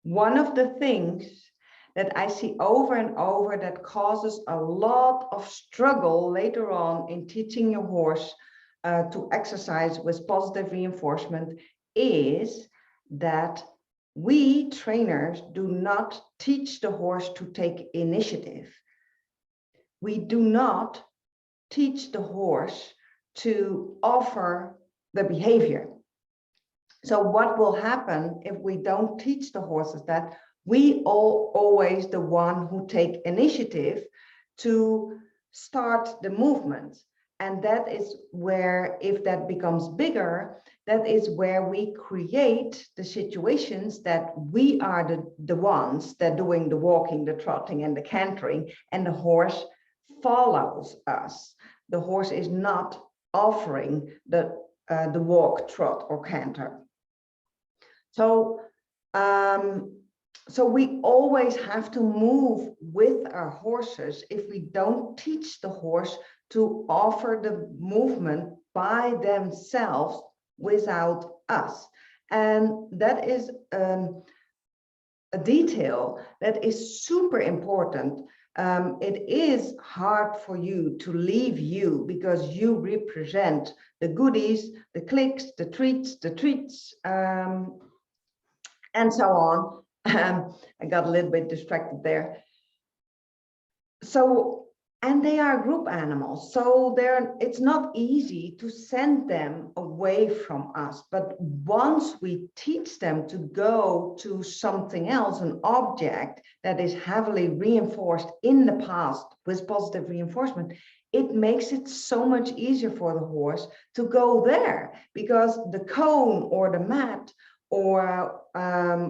one of the things that I see over and over that causes a lot of struggle later on in teaching your horse to exercise with positive reinforcement is that we trainers do not teach the horse to take initiative. We do not teach the horse to offer the behavior. So what will happen if we don't teach the horses that? We always the one who take initiative to start the movement. And that is where, if that becomes bigger, that is where we create the situations that we are the ones that doing the walking, the trotting and the cantering, and the horse follows us. The horse is not offering the walk, trot or canter. So we always have to move with our horses if we don't teach the horse to offer the movement by themselves without us. And that is a detail that is super important. It is hard for you to leave you because you represent the goodies, the clicks, the treats, and so on. I got a little bit distracted there. So, and they are group animals, so it's not easy to send them away from us. But once we teach them to go to something else, an object that is heavily reinforced in the past with positive reinforcement, it makes it so much easier for the horse to go there, because the cone or the mat or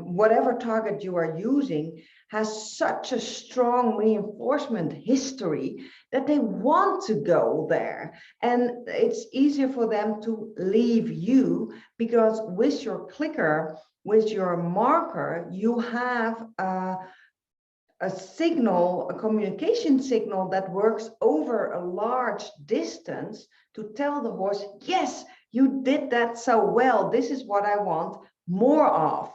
whatever target you are using has such a strong reinforcement history that they want to go there. And it's easier for them to leave you, because with your clicker, with your marker, you have a signal, a communication signal that works over a large distance to tell the horse, yes, you did that so well. This is what I want more of.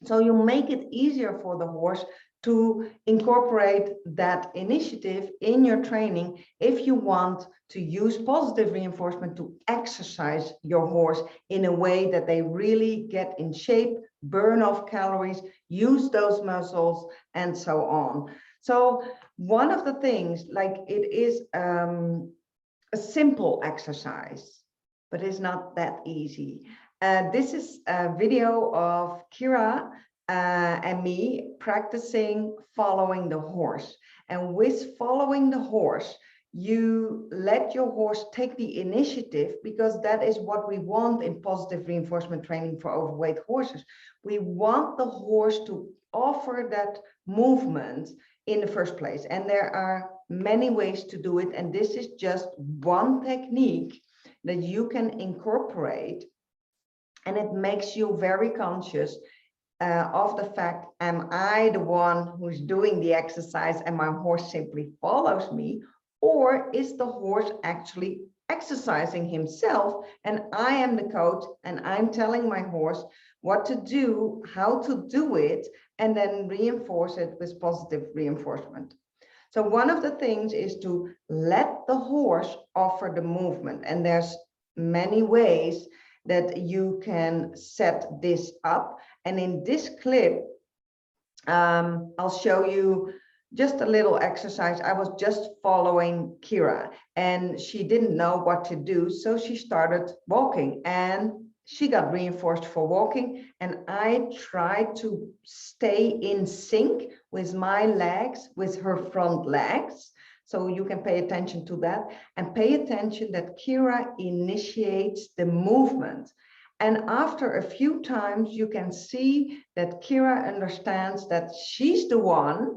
So you make it easier for the horse to incorporate that initiative in your training if you want to use positive reinforcement to exercise your horse in a way that they really get in shape, burn off calories, use those muscles, and so on. So one of the things, like, it is a simple exercise, but it's not that easy. This is a video of Kira and me practicing following the horse. And with following the horse, you let your horse take the initiative, because that is what we want in positive reinforcement training for overweight horses. We want the horse to offer that movement in the first place. And there are many ways to do it. And this is just one technique that you can incorporate. And it makes you very conscious of the fact, am I the one who's doing the exercise and my horse simply follows me? Or is the horse actually exercising himself and I am the coach and I'm telling my horse what to do, how to do it, and then reinforce it with positive reinforcement? So one of the things is to let the horse offer the movement. And there's many ways that you can set this up. And in this clip, I'll show you just a little exercise. I was just following Kira and she didn't know what to do. So she started walking and she got reinforced for walking. And I tried to stay in sync with my legs, with her front legs. So you can pay attention to that and pay attention that Kira initiates the movement. And after a few times, you can see that Kira understands that she's the one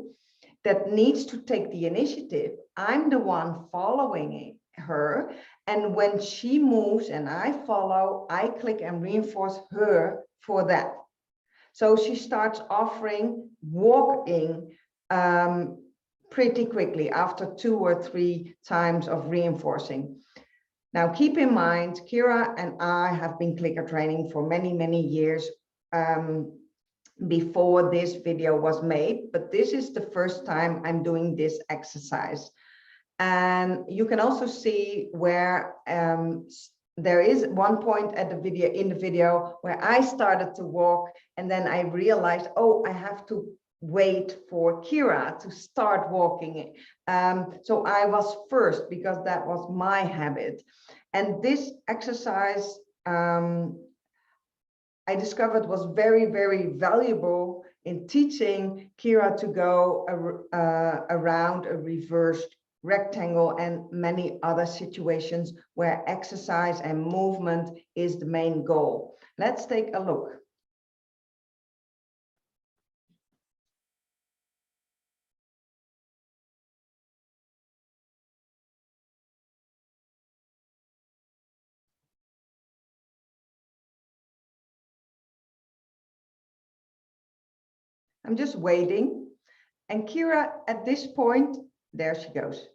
that needs to take the initiative. I'm the one following her. And when she moves and I follow, I click and reinforce her for that. So she starts offering walking pretty quickly after 2 or 3 times of reinforcing. Now, keep in mind, Kira and I have been clicker training for many, many years. before this video was made, but this is the first time I'm doing this exercise. And you can also see where there is one point at the video where I started to walk, and then I realized, oh, I have to wait for Kira to start walking. So I was first because that was my habit. And this exercise I discovered was very, very valuable in teaching Kira to go around a reversed rectangle and many other situations where exercise and movement is the main goal. Let's take a look. I'm just waiting. And Kira, at this point, there she goes.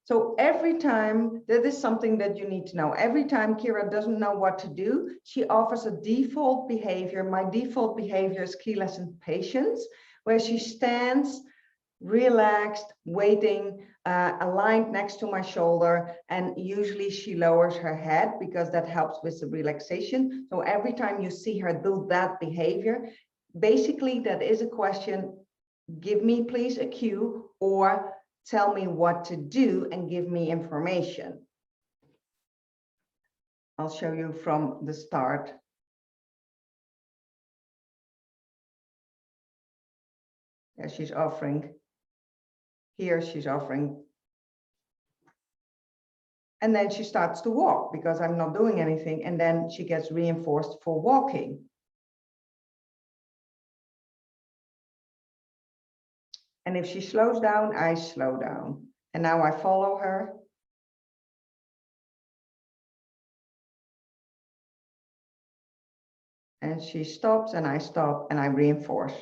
So every time, that is something that you need to know. Every time Kira doesn't know what to do, she offers a default behavior. My default behavior is key lesson patience, where she stands relaxed, waiting, aligned next to my shoulder, and usually she lowers her head because that helps with the relaxation. So every time you see her do that behavior, basically that is a question, give me please a cue, or tell me what to do and give me information. I'll show you from the start. Yeah, she's offering. Here she's offering. And then she starts to walk because I'm not doing anything. And then she gets reinforced for walking. And if she slows down, I slow down. And now I follow her. And she stops and I stop and I reinforce.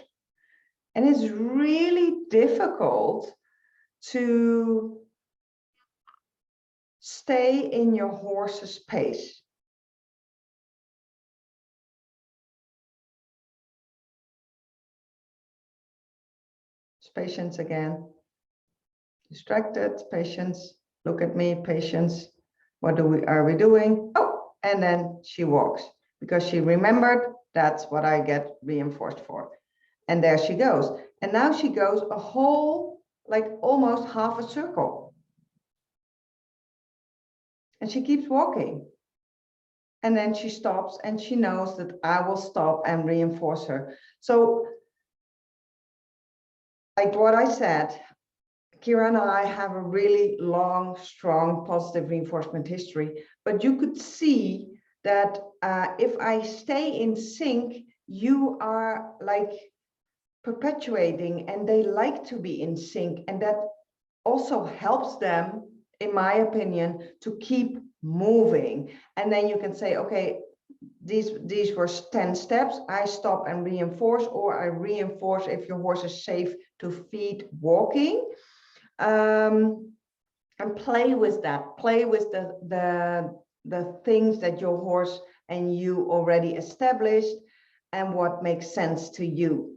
And it's really difficult to stay in your horse's pace. Patience again. Distracted, patience. Look at me, patience. What are we doing? Oh, and then she walks because she remembered that's what I get reinforced for. And there she goes. And now she goes a whole, like almost half a circle. And she keeps walking. And then she stops and she knows that I will stop and reinforce her. So like what I said, Kira and I have a really long, strong, positive reinforcement history, but you could see that if I stay in sync, you are like perpetuating and they like to be in sync. And that also helps them, in my opinion, to keep moving. And then you can say, okay, these were 10 steps. I stop and reinforce, or I reinforce if your horse is safe to feed walking. And play with that. Play with the things that your horse and you already established and what makes sense to you.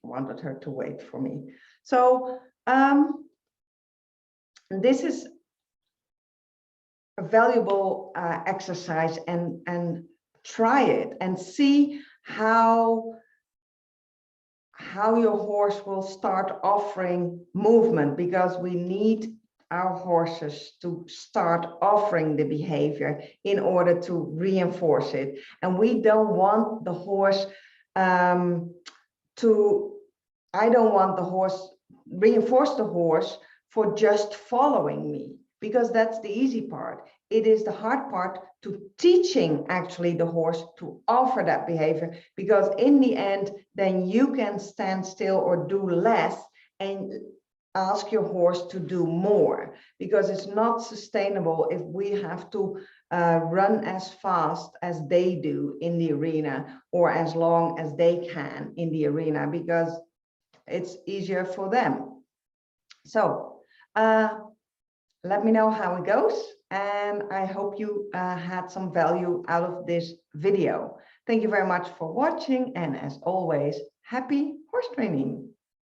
I wanted her to wait for me. So this is a valuable exercise, and try it and see how your horse will start offering movement, because we need our horses to start offering the behavior in order to reinforce it. And we don't want the horse I don't want the horse, reinforce the horse for just following me, because that's the easy part. It is the hard part to teaching actually the horse to offer that behavior, because in the end, then you can stand still or do less and ask your horse to do more, because it's not sustainable if we have to run as fast as they do in the arena, or as long as they can in the arena, because it's easier for them. So let me know how it goes, and I hope you had some value out of this video. Thank you very much for watching, and as always, happy horse training.